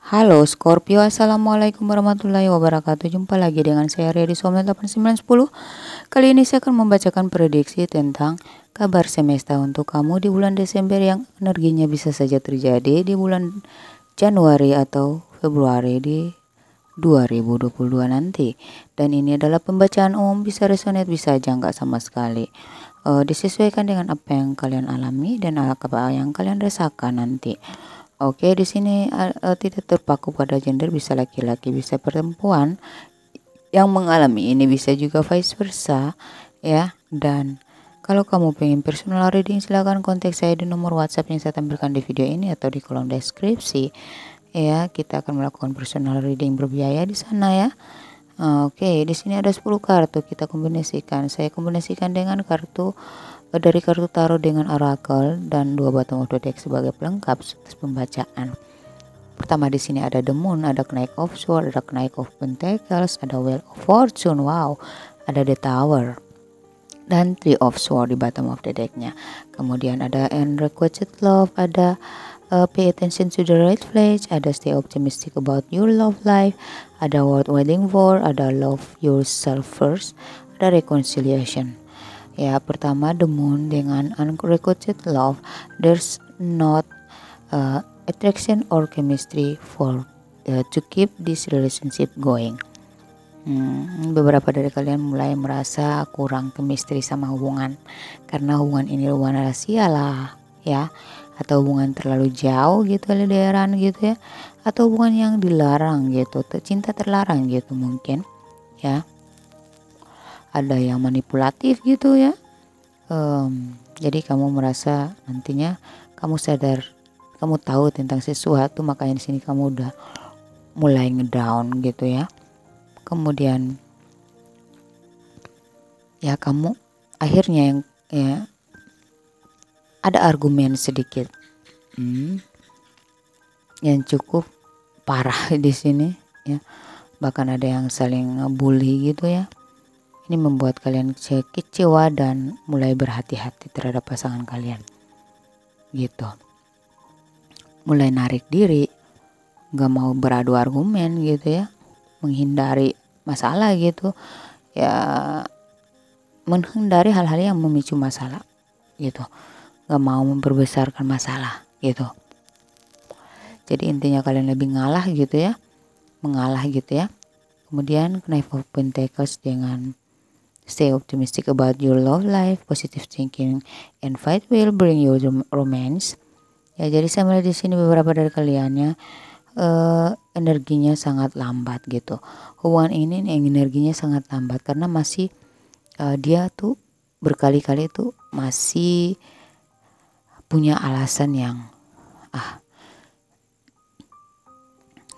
Halo Scorpio, Assalamualaikum warahmatullahi wabarakatuh. Jumpa lagi dengan saya Ria di Soulmate 8910. Kali ini saya akan membacakan prediksi tentang kabar semesta untuk kamu di bulan Desember yang energinya bisa saja terjadi di bulan Januari atau Februari di 2022 nanti. Dan ini adalah pembacaan umum, bisa resonate bisa aja nggak sama sekali. Disesuaikan dengan apa yang kalian alami dan apa yang kalian rasakan nanti. Oke, di sini tidak terpaku pada gender, bisa laki-laki, bisa perempuan yang mengalami ini, bisa juga vice versa ya. Dan kalau kamu pengen personal reading, silahkan kontak saya di nomor WhatsApp yang saya tampilkan di video ini atau di kolom deskripsi ya. Kita akan melakukan personal reading berbiaya di sana ya. Oke, di sini ada 10 kartu kita kombinasikan. Saya kombinasikan dengan kartu dari kartu tarot dengan oracle dan 2 bottom of the deck sebagai pelengkap atas pembacaan. Pertama di sini ada the moon, ada knight of swords, ada knight of pentacles, ada wheel of fortune, wow, ada the tower dan three of swords di bottom of the decknya. Kemudian ada unrequited love, ada pay attention to the red flag, ada stay optimistic about your love life, ada what waiting for, ada love yourself first, ada reconciliation. Ya, pertama the moon dengan unrequited love, there's not attraction or chemistry for to keep this relationship going. Beberapa dari kalian mulai merasa kurang chemistry sama hubungan, karena hubungan ini hubungan rahasia lah ya, atau hubungan terlalu jauh gitu, LDRan gitu ya, atau hubungan yang dilarang gitu, cinta terlarang gitu mungkin ya. Ada yang manipulatif gitu ya. Jadi kamu merasa nantinya kamu sadar, kamu tahu tentang sesuatu, makanya di sini kamu udah mulai ngedown gitu ya. Kemudian ya kamu akhirnya yang ya ada argumen sedikit yang cukup parah di sini ya. Bahkan ada yang saling ngebully gitu ya. Ini membuat kalian kecewa dan mulai berhati-hati terhadap pasangan kalian gitu. Mulai narik diri, gak mau beradu argumen gitu ya, menghindari masalah gitu ya, menghindari hal-hal yang memicu masalah gitu, gak mau memperbesarkan masalah gitu. Jadi intinya kalian lebih mengalah gitu ya. Kemudian knight of pentacles dengan stay optimistic about your love life, positive thinking and fight will bring you romance. Ya, jadi saya melihat di sini beberapa dari kaliannya energinya sangat lambat gitu. Hubungan ini energinya sangat lambat karena masih dia tuh berkali-kali tuh masih punya alasan yang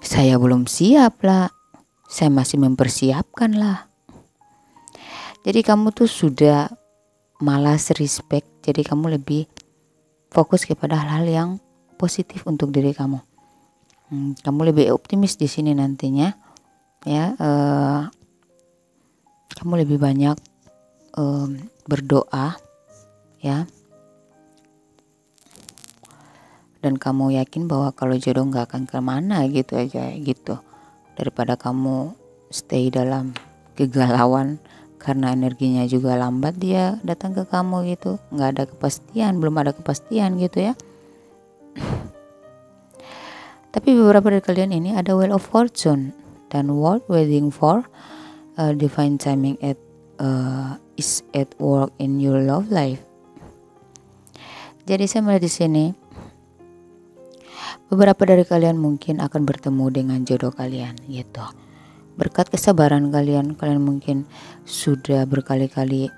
saya belum siap lah, saya masih mempersiapkan lah. Jadi kamu tuh sudah malas respect, jadi kamu lebih fokus kepada hal-hal yang positif untuk diri kamu. Kamu lebih optimis di sini nantinya, ya. Kamu lebih banyak berdoa, ya. Dan kamu yakin bahwa kalau jodoh nggak akan kemana gitu aja gitu, daripada kamu stay dalam kegalauan. Karena energinya juga lambat dia datang ke kamu gitu, nggak ada kepastian, belum ada kepastian gitu ya. Tapi beberapa dari kalian ini ada wheel of fortune dan what waiting for, divine timing is at work in your love life. Jadi saya melihat di sini beberapa dari kalian mungkin akan bertemu dengan jodoh kalian gitu. Berkat kesabaran kalian mungkin sudah berkali-kali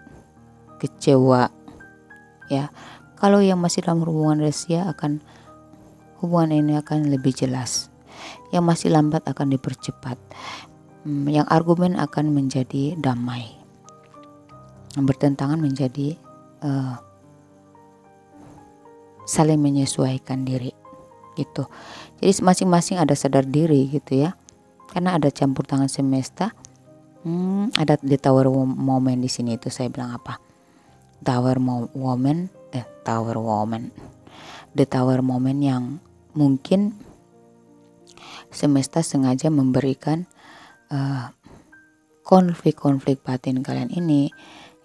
kecewa ya. Kalau yang masih dalam hubungan rahasia, hubungan ini akan lebih jelas. Yang masih lambat akan dipercepat. Yang argumen akan menjadi damai. Yang bertentangan menjadi saling menyesuaikan diri gitu. Jadi masing-masing ada sadar diri gitu ya. Karena ada campur tangan semesta. Ada the tower moment di sini, itu saya bilang apa? The tower moment yang mungkin semesta sengaja memberikan konflik-konflik batin kalian ini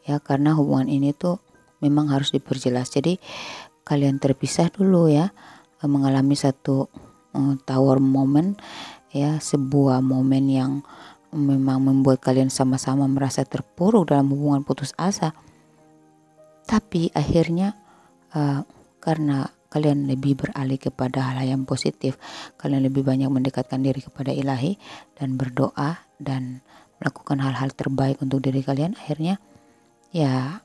ya, karena hubungan ini tuh memang harus diperjelas. Jadi kalian terpisah dulu ya, mengalami satu tower moment ya, sebuah momen yang memang membuat kalian sama-sama merasa terpuruk dalam hubungan putus asa. Tapi akhirnya karena kalian lebih beralih kepada hal yang positif, kalian lebih banyak mendekatkan diri kepada ilahi dan berdoa dan melakukan hal-hal terbaik untuk diri kalian. Akhirnya ya,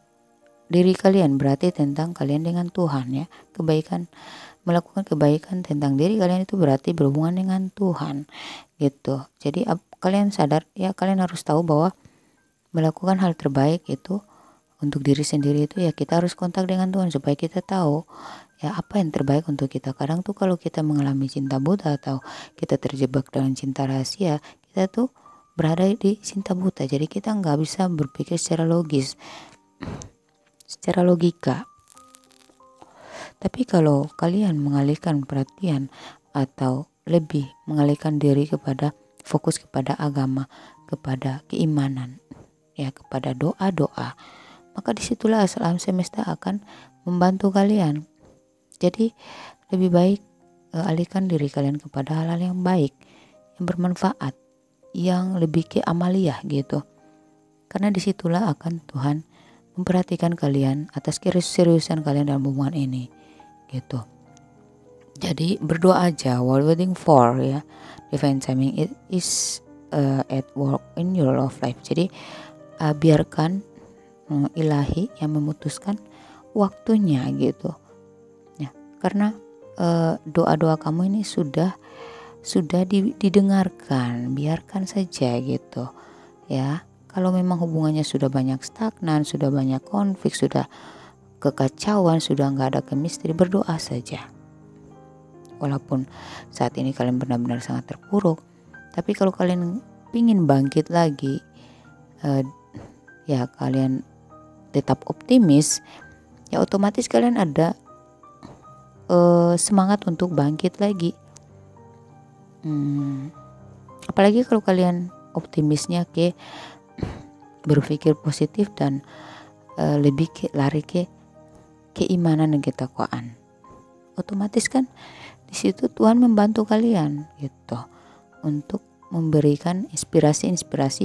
diri kalian berarti tentang kalian dengan Tuhan ya. Melakukan kebaikan tentang diri kalian itu berarti berhubungan dengan Tuhan gitu. Jadi kalian sadar ya, kalian harus tahu bahwa melakukan hal terbaik itu untuk diri sendiri itu ya, kita harus kontak dengan Tuhan supaya kita tahu ya apa yang terbaik untuk kita. Kadang tuh kalau kita mengalami cinta buta atau kita terjebak dalam cinta rahasia, kita tuh berada di cinta buta. Jadi kita nggak bisa berpikir secara logis, secara logika. Tapi kalau kalian mengalihkan perhatian atau lebih mengalihkan diri kepada fokus kepada agama, kepada keimanan, ya kepada doa-doa, maka disitulah alam semesta akan membantu kalian. Jadi lebih baik alihkan diri kalian kepada hal-hal yang baik, yang bermanfaat, yang lebih ke amaliyah gitu. Karena disitulah akan Tuhan memperhatikan kalian atas keseriusan kalian dalam hubungan ini gitu. Jadi berdoa aja while waiting for ya, divine timing it is at work in your love life. Jadi biarkan ilahi yang memutuskan waktunya gitu ya, karena doa-doa kamu ini sudah didengarkan. Biarkan saja gitu ya. Kalau memang hubungannya sudah banyak stagnan, sudah banyak konflik, sudah kekacauan, sudah nggak ada chemistry, berdoa saja. Walaupun saat ini kalian benar-benar sangat terpuruk, tapi kalau kalian pingin bangkit lagi, ya kalian tetap optimis, ya otomatis kalian ada semangat untuk bangkit lagi. Apalagi kalau kalian optimisnya ke berpikir positif dan lebih lari ke keimanan dan ketakwaan, otomatis kan di situ Tuhan membantu kalian gitu untuk memberikan inspirasi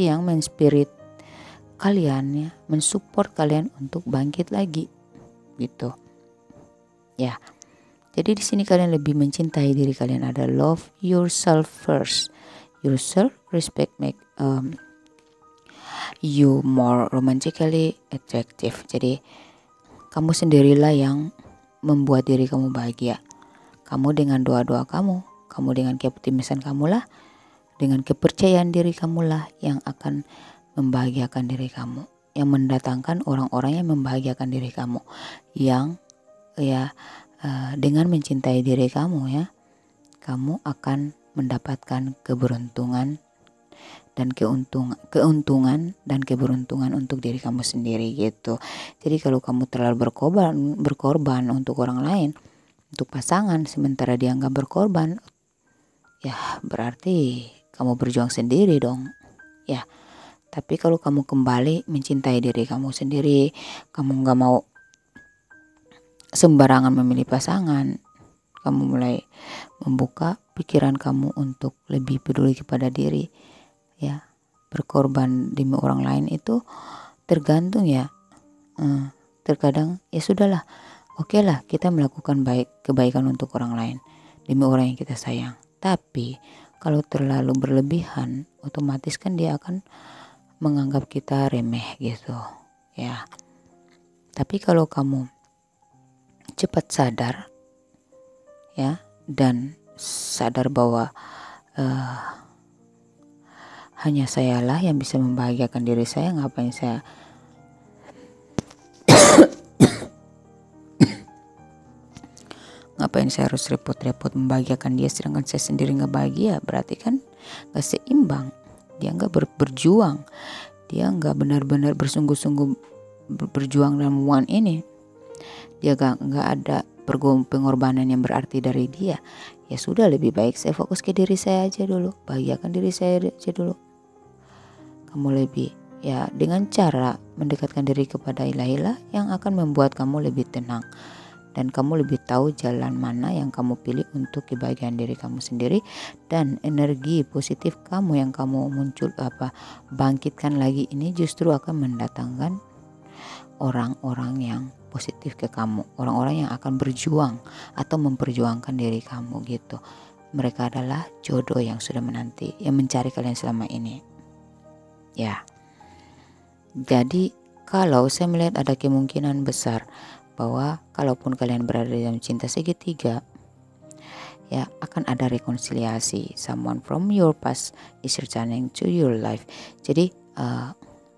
yang menspirit kalian ya, mensupport kalian untuk bangkit lagi gitu ya. Jadi di sini kalian lebih mencintai diri kalian, ada love yourself first. Yourself respect make you more romantically attractive. Jadi kamu sendirilah yang membuat diri kamu bahagia. Kamu dengan doa-doa kamu dengan keoptimisan kamu lah, dengan kepercayaan diri kamu lah yang akan membahagiakan diri kamu, yang mendatangkan orang-orang yang membahagiakan diri kamu, yang ya dengan mencintai diri kamu ya, kamu akan mendapatkan keberuntungan dan keuntungan dan keberuntungan untuk diri kamu sendiri gitu. Jadi kalau kamu terlalu berkorban untuk orang lain, untuk pasangan, sementara dia nggak berkorban, ya berarti kamu berjuang sendiri dong ya. Tapi kalau kamu kembali mencintai diri kamu sendiri, kamu nggak mau sembarangan memilih pasangan, kamu mulai membuka pikiran kamu untuk lebih peduli kepada diri ya, berkorban demi orang lain itu tergantung ya. Terkadang ya sudahlah, oke lah kita melakukan kebaikan untuk orang lain demi orang yang kita sayang. Tapi kalau terlalu berlebihan, otomatis kan dia akan menganggap kita remeh gitu ya. Tapi kalau kamu cepat sadar ya, dan sadar bahwa hanya sayalah yang bisa membahagiakan diri saya, ngapain saya harus repot-repot membahagiakan dia sedangkan saya sendiri nggak bahagia. Berarti kan nggak seimbang. Dia nggak berjuang, dia nggak benar-benar bersungguh-sungguh berjuang dalam hubungan ini. Dia nggak ada pengorbanan yang berarti dari dia, ya sudah, lebih baik saya fokus ke diri saya aja dulu, bahagiakan diri saya aja dulu. Kamu lebih, ya, dengan cara mendekatkan diri kepada ilahilah yang akan membuat kamu lebih tenang, dan kamu lebih tahu jalan mana yang kamu pilih untuk kebahagiaan diri kamu sendiri, dan energi positif kamu yang kamu bangkitkan lagi ini justru akan mendatangkan orang-orang yang positif ke kamu, orang-orang yang akan berjuang atau memperjuangkan diri kamu gitu. Mereka adalah jodoh yang sudah menanti, yang mencari kalian selama ini. Ya, jadi kalau saya melihat ada kemungkinan besar bahwa kalaupun kalian berada dalam cinta segitiga, ya, akan ada rekonsiliasi. Someone from your past is returning to your life. Jadi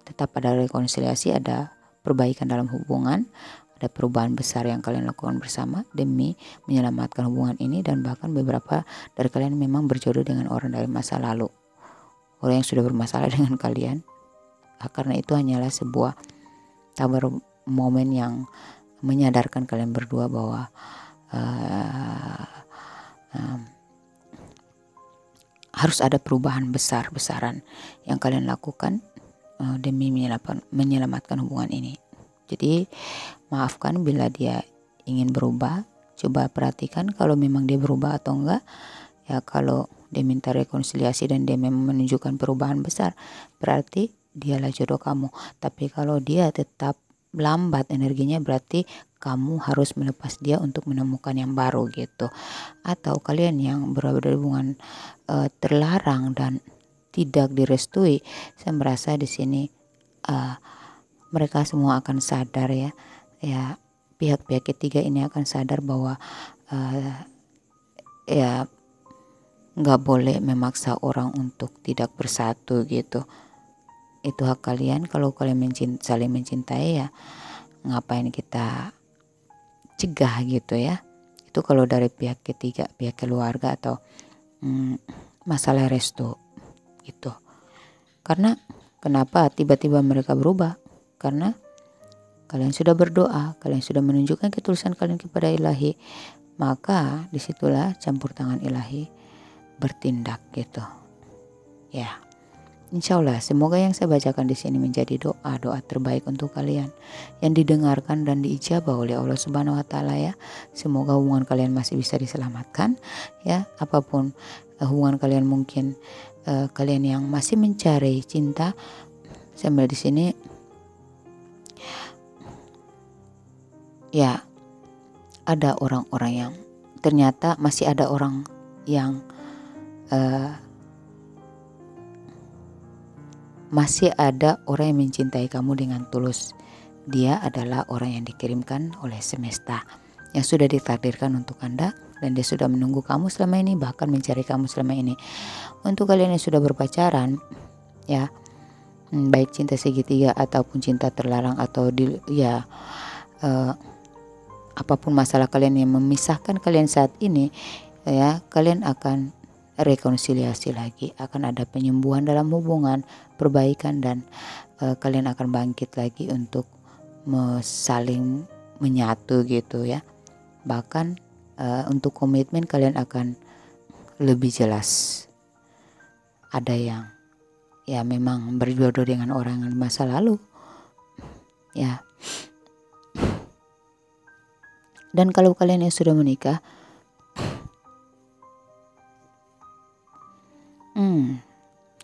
tetap ada rekonsiliasi, ada perbaikan dalam hubungan, ada perubahan besar yang kalian lakukan bersama demi menyelamatkan hubungan ini, dan bahkan beberapa dari kalian memang berjodoh dengan orang dari masa lalu, orang yang sudah bermasalah dengan kalian. Karena itu hanyalah sebuah tabur momen yang menyadarkan kalian berdua bahwa harus ada perubahan besar-besaran yang kalian lakukan demi menyelamatkan hubungan ini. Jadi maafkan bila dia ingin berubah, coba perhatikan kalau memang dia berubah atau enggak. Ya, kalau dia minta rekonsiliasi dan dia memang menunjukkan perubahan besar, berarti dialah jodoh kamu. Tapi kalau dia tetap lambat energinya, berarti kamu harus melepas dia untuk menemukan yang baru gitu. Atau kalian yang berada di hubungan terlarang dan tidak direstui, saya merasa di sini mereka semua akan sadar, ya pihak-pihak ketiga ini akan sadar bahwa ya nggak boleh memaksa orang untuk tidak bersatu gitu. Itu hak kalian. Kalau kalian saling mencintai, ya ngapain kita cegah gitu ya. Itu kalau dari pihak ketiga, pihak keluarga atau masalah restu gitu. Karena kenapa tiba-tiba mereka berubah? Karena kalian sudah berdoa, kalian sudah menunjukkan ketulusan kalian kepada ilahi, maka disitulah campur tangan ilahi bertindak gitu. Ya, insya Allah semoga yang saya bacakan di sini menjadi doa terbaik untuk kalian yang didengarkan dan diijabah oleh Allah Subhanahu Wa Taala, ya. Semoga hubungan kalian masih bisa diselamatkan, ya. Apapun hubungan kalian, mungkin kalian yang masih mencari cinta, saya melihat di sini, ya, ada orang-orang yang ternyata masih ada orang yang masih ada orang yang mencintai kamu dengan tulus. Dia adalah orang yang dikirimkan oleh semesta, yang sudah ditakdirkan untuk Anda, dan dia sudah menunggu kamu selama ini, bahkan mencari kamu selama ini. Untuk kalian yang sudah berpacaran, ya, baik cinta segitiga ataupun cinta terlarang atau apapun masalah kalian yang memisahkan kalian saat ini, ya, kalian akan rekonsiliasi lagi, akan ada penyembuhan dalam hubungan, perbaikan, dan kalian akan bangkit lagi untuk saling menyatu gitu, ya. Bahkan untuk komitmen kalian akan lebih jelas. Ada yang ya memang berjodoh dengan orang yang di masa lalu, ya. Dan kalau kalian yang sudah menikah,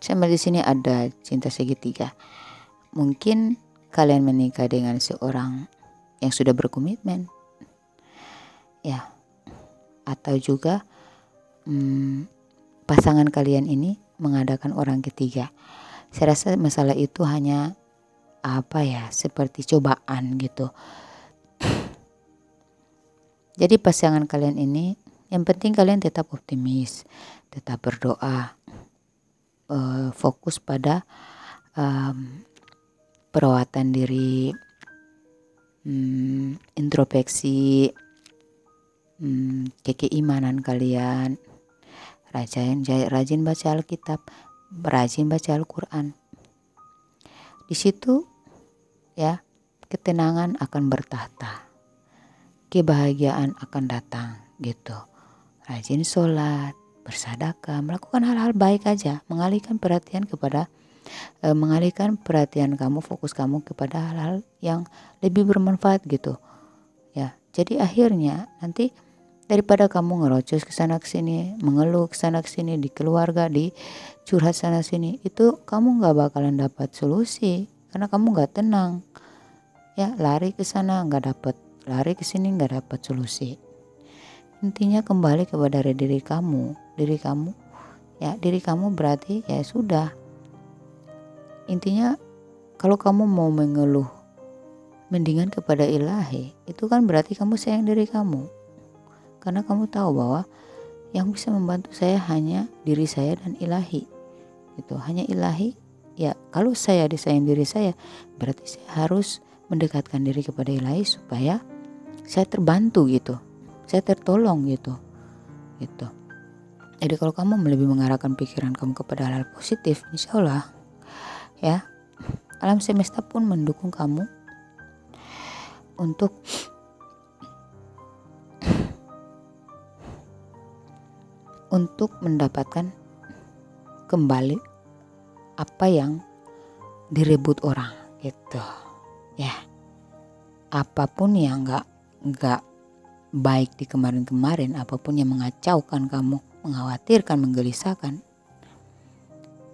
saya melihat di sini ada cinta segitiga. Mungkin kalian menikah dengan seorang yang sudah berkomitmen, ya, atau juga pasangan kalian ini mengadakan orang ketiga. Saya rasa masalah itu hanya seperti cobaan gitu. Jadi pasangan kalian ini, yang penting kalian tetap optimis, tetap berdoa, fokus pada perawatan diri, introspeksi, keimanan kalian, rajin baca Alkitab, rajin baca Al-Quran. Di situ, ya, ketenangan akan bertahta. kebahagiaan akan datang gitu. Rajin sholat, bersedekah, melakukan hal-hal baik aja, mengalihkan perhatian kamu, fokus kamu kepada hal-hal yang lebih bermanfaat gitu. Ya, jadi akhirnya nanti daripada kamu ngerocos ke sana ke sini, mengeluh ke sana ke sini, di keluarga, di curhat sana sini, itu kamu nggak bakalan dapat solusi karena kamu nggak tenang. Ya, lari ke sana nggak dapat, lari ke sini nggak dapat solusi. Intinya kembali kepada diri kamu. Ya, diri kamu berarti ya sudah. Intinya kalau kamu mau mengeluh mendingan kepada ilahi, itu kan berarti kamu sayang diri kamu. Karena kamu tahu bahwa yang bisa membantu saya hanya diri saya dan ilahi. Itu hanya ilahi. Ya, kalau saya disayang diri saya, berarti saya harus mendekatkan diri kepada ilahi supaya saya terbantu gitu. Saya tertolong gitu. Gitu. Jadi kalau kamu lebih mengarahkan pikiran kamu kepada hal positif, insya Allah ya, alam semesta pun mendukung kamu untuk mendapatkan kembali apa yang direbut orang gitu ya. Apapun yang nggak baik di kemarin-kemarin, apapun yang mengacaukan kamu, mengkhawatirkan, menggelisahkan,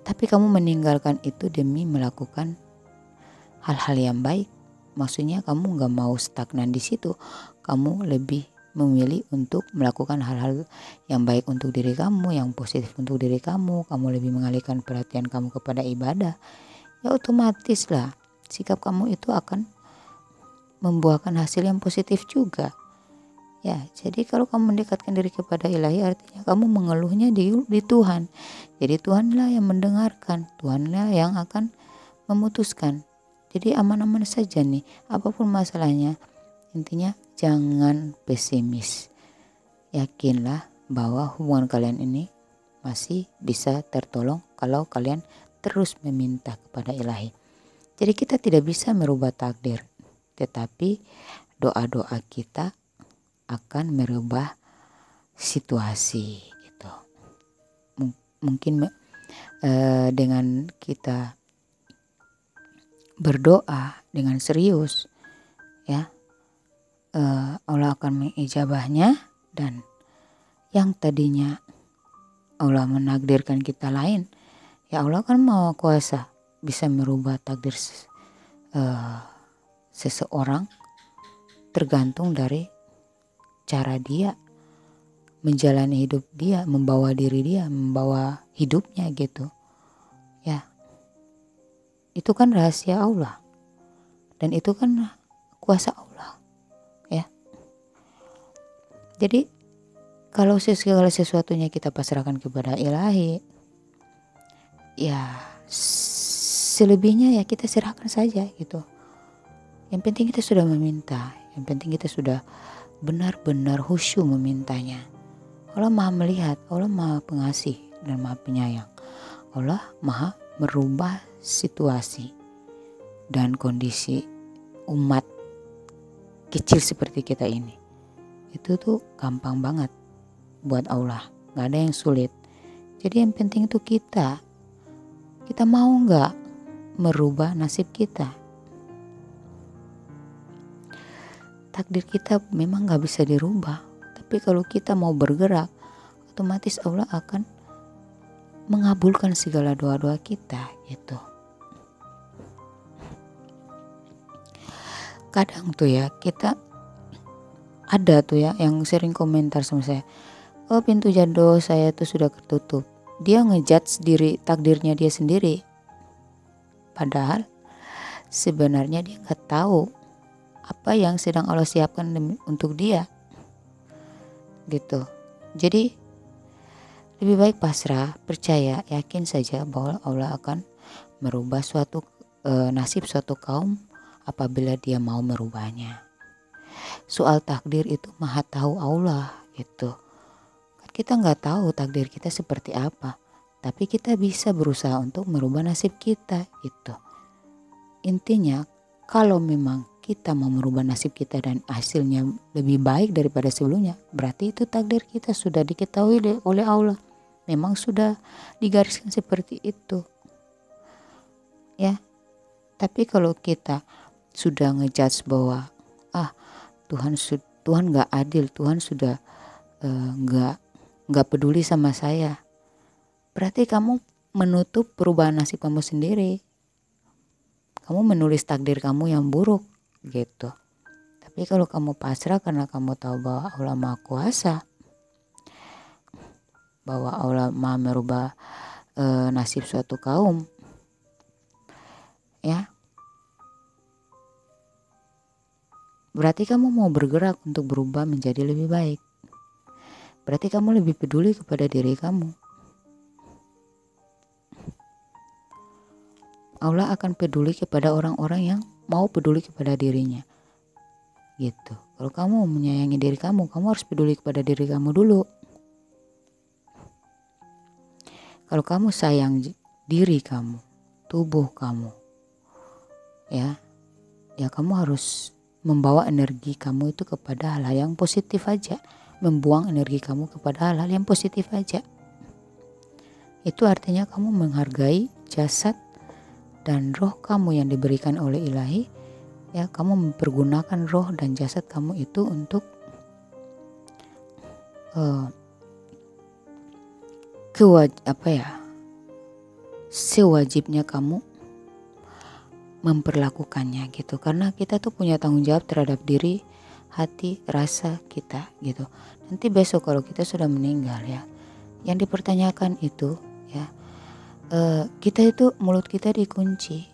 tapi kamu meninggalkan itu demi melakukan hal-hal yang baik. Maksudnya kamu nggak mau stagnan di situ, kamu lebih memilih untuk melakukan hal-hal yang baik untuk diri kamu, yang positif untuk diri kamu lebih mengalihkan perhatian kamu kepada ibadah, ya otomatis lah sikap kamu itu akan membuahkan hasil yang positif juga. Ya, jadi kalau kamu mendekatkan diri kepada ilahi, artinya kamu mengeluhnya di Tuhan. Jadi Tuhanlah yang mendengarkan, Tuhanlah yang akan memutuskan. Jadi aman-aman saja nih, apapun masalahnya. Intinya jangan pesimis. Yakinlah bahwa hubungan kalian ini masih bisa tertolong kalau kalian terus meminta kepada ilahi. Jadi kita tidak bisa merubah takdir, tetapi doa-doa kita akan merubah situasi gitu. Mungkin dengan kita berdoa dengan serius ya, Allah akan mengijabahnya, dan yang tadinya Allah menakdirkan kita lain, ya Allah kan Maha Kuasa, bisa merubah takdir seseorang tergantung dari cara dia menjalani hidup dia, membawa diri dia, membawa hidupnya gitu ya. Itu kan rahasia Allah dan itu kan kuasa Allah ya. Jadi kalau segala sesuatunya kita pasrahkan kepada ilahi, ya selebihnya ya kita serahkan saja gitu. Yang penting kita sudah meminta, yang penting kita sudah benar-benar khusyuk memintanya. Allah Maha melihat, Allah Maha pengasih dan Maha penyayang. Allah Maha merubah situasi dan kondisi umat kecil seperti kita ini. Itu tuh gampang banget buat Allah, gak ada yang sulit. Jadi yang penting itu kita mau gak merubah nasib kita. Takdir kita memang gak bisa dirubah, tapi kalau kita mau bergerak, otomatis Allah akan mengabulkan segala doa-doa kita gitu. Kadang tuh ya kita ada tuh ya yang sering komentar sama saya, oh pintu jado saya tuh sudah tertutup. Dia ngejudge diri takdirnya dia sendiri, padahal sebenarnya dia nggak tahu apa yang sedang Allah siapkan untuk dia gitu. Jadi lebih baik pasrah, percaya, yakin saja bahwa Allah akan merubah suatu nasib suatu kaum apabila dia mau merubahnya. Soal takdir itu Maha tahu Allah gitu. Kita nggak tahu takdir kita seperti apa, tapi kita bisa berusaha untuk merubah nasib kita gitu. Intinya kalau memang kita mau merubah nasib kita dan hasilnya lebih baik daripada sebelumnya, berarti itu takdir kita sudah diketahui oleh Allah. Memang sudah digariskan seperti itu. Ya. Tapi kalau kita sudah ngejudge bahwa Tuhan nggak adil, Tuhan sudah nggak peduli sama saya, berarti kamu menutup perubahan nasib kamu sendiri. Kamu menulis takdir kamu yang buruk gitu. Tapi kalau kamu pasrah karena kamu tahu bahwa Allah Maha Kuasa, bahwa Allah Maha merubah nasib suatu kaum, ya, berarti kamu mau bergerak untuk berubah menjadi lebih baik. Berarti kamu lebih peduli kepada diri kamu. Allah akan peduli kepada orang-orang yang mau peduli kepada dirinya. Gitu. Kalau kamu menyayangi diri kamu harus peduli kepada diri kamu dulu. Kalau kamu sayang diri kamu, tubuh kamu, ya kamu harus membawa energi kamu itu kepada hal-hal yang positif aja. Membuang energi kamu kepada hal-hal yang positif aja. Itu artinya kamu menghargai jasad dan roh kamu yang diberikan oleh Ilahi. Ya, kamu mempergunakan roh dan jasad kamu itu untuk sewajibnya kamu memperlakukannya gitu. Karena kita tuh punya tanggung jawab terhadap diri, hati, rasa kita gitu. Nanti besok kalau kita sudah meninggal, ya, yang dipertanyakan itu, ya, kita itu mulut kita dikunci,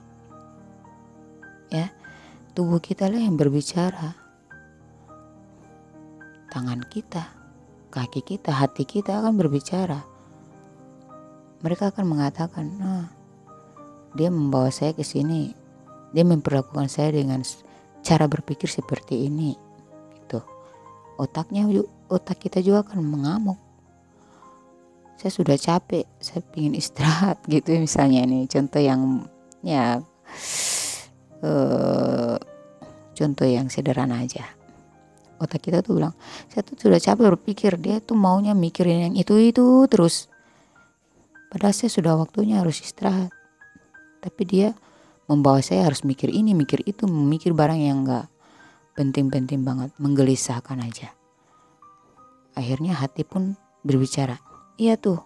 ya, tubuh kita lah yang berbicara, tangan kita, kaki kita, hati kita akan berbicara. Mereka akan mengatakan, dia membawa saya ke sini, dia memperlakukan saya dengan cara berpikir seperti ini, gitu. Otak kita juga akan mengamuk. Saya sudah capek, saya ingin istirahat gitu misalnya. Ini contoh yang contoh yang sederhana aja. Otak kita tuh bilang, saya tuh sudah capek berpikir, dia tuh maunya mikirin yang itu terus. Padahal saya sudah waktunya harus istirahat. Tapi dia membawa saya harus mikir ini, mikir itu, memikir barang yang gak penting-penting banget, menggelisahkan aja. Akhirnya hati pun berbicara, iya tuh,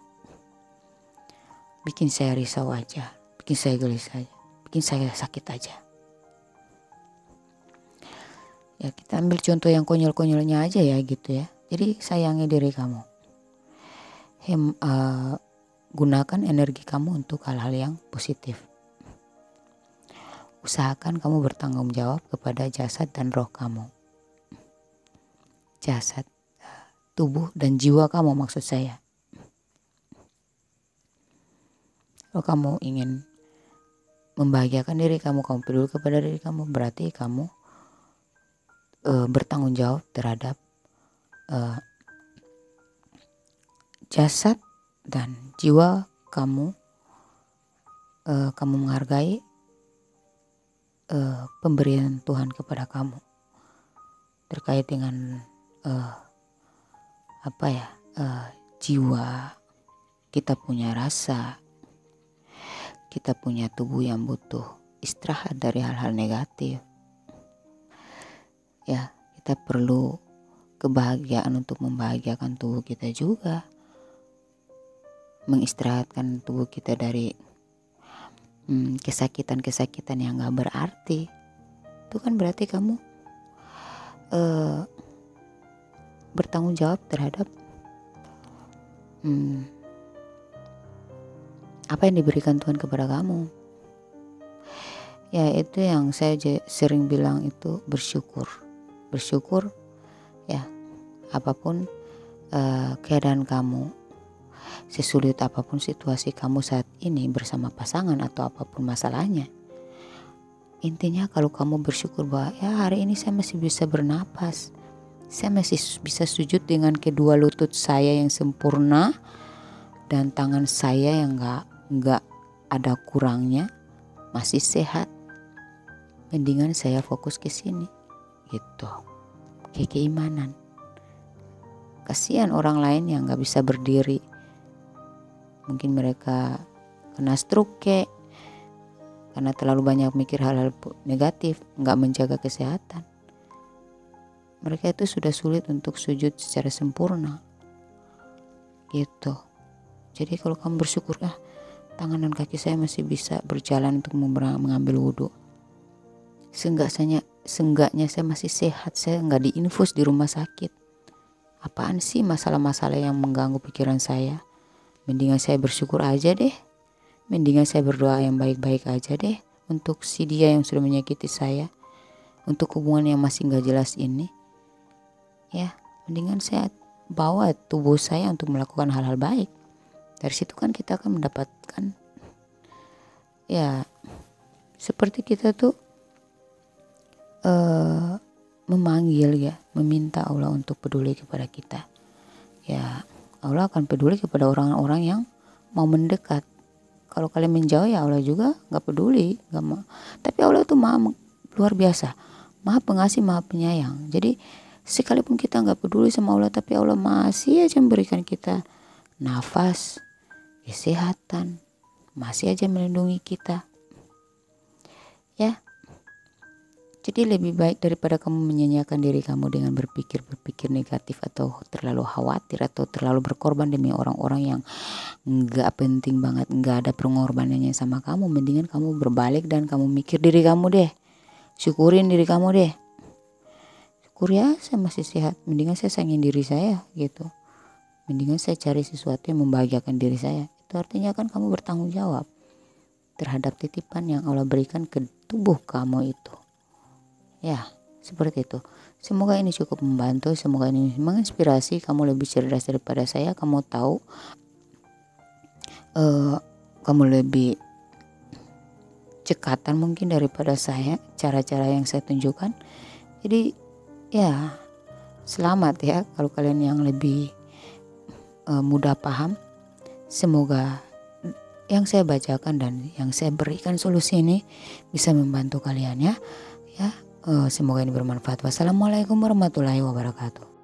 bikin saya risau aja, bikin saya gelisah aja, bikin saya sakit aja. Ya, kita ambil contoh yang konyol-konyolnya aja ya gitu ya. Jadi sayangi diri kamu. Gunakan energi kamu untuk hal-hal yang positif. Usahakan kamu bertanggung jawab kepada jasad dan roh kamu. Jasad, tubuh dan jiwa kamu maksud saya. Kalau kamu ingin membahagiakan diri kamu peduli kepada diri kamu, berarti kamu bertanggung jawab terhadap jasad dan jiwa kamu. Kamu menghargai pemberian Tuhan kepada kamu terkait dengan jiwa. Kita punya rasa, kita punya tubuh yang butuh istirahat dari hal-hal negatif. Ya, kita perlu kebahagiaan untuk membahagiakan tubuh kita juga. Mengistirahatkan tubuh kita dari kesakitan-kesakitan yang gak berarti. Itu kan berarti kamu bertanggung jawab terhadap apa yang diberikan Tuhan kepada kamu. Ya, itu yang saya sering bilang itu bersyukur ya, apapun keadaan kamu, sesulit apapun situasi kamu saat ini bersama pasangan atau apapun masalahnya, intinya kalau kamu bersyukur bahwa ya hari ini saya masih bisa bernapas, saya masih bisa sujud dengan kedua lutut saya yang sempurna dan tangan saya yang nggak ada kurangnya, masih sehat. mendingan saya fokus ke sini gitu, ke keimanan. Kasihan orang lain yang gak bisa berdiri, mungkin mereka kena stroke karena terlalu banyak mikir hal-hal negatif, gak menjaga kesehatan. Mereka itu sudah sulit untuk sujud secara sempurna gitu. Jadi kalau kamu bersyukur, tangan dan kaki saya masih bisa berjalan untuk mengambil wudhu, seenggaknya saya masih sehat, saya nggak diinfus di rumah sakit. Apaan sih masalah-masalah yang mengganggu pikiran saya? Mendingan saya bersyukur aja deh, mendingan saya berdoa yang baik-baik aja deh untuk si dia yang sudah menyakiti saya, untuk hubungan yang masih nggak jelas ini. Ya, mendingan saya bawa tubuh saya untuk melakukan hal-hal baik. Dari situ kan kita akan mendapatkan, ya seperti kita tuh memanggil ya, meminta Allah untuk peduli kepada kita. Ya Allah akan peduli kepada orang-orang yang mau mendekat. Kalau kalian menjauh, ya Allah juga gak peduli, gak mau. Tapi Allah itu luar biasa, maha pengasih, maha penyayang. Jadi sekalipun kita gak peduli sama Allah, tapi Allah masih aja memberikan kita nafas, kesehatan, masih aja melindungi kita. Ya, jadi lebih baik daripada kamu menyanyiakan diri kamu dengan berpikir negatif atau terlalu khawatir atau terlalu berkorban demi orang-orang yang nggak penting banget, nggak ada pengorbanannya sama kamu. Mendingan kamu berbalik dan kamu mikir diri kamu deh, syukurin diri kamu deh. Syukur ya saya masih sehat, mendingan saya sayangin diri saya gitu, mendingan saya cari sesuatu yang membahagiakan diri saya. Itu artinya kan kamu bertanggung jawab terhadap titipan yang Allah berikan ke tubuh kamu itu. Ya, seperti itu. Semoga ini cukup membantu, semoga ini menginspirasi kamu lebih cerdas daripada saya. Kamu tahu, kamu lebih cekatan mungkin daripada saya cara-cara yang saya tunjukkan. Jadi ya selamat ya kalau kalian yang lebih mudah paham. Semoga yang saya bacakan dan yang saya berikan solusi ini bisa membantu kalian ya. Semoga ini bermanfaat. Wassalamualaikum warahmatullahi wabarakatuh.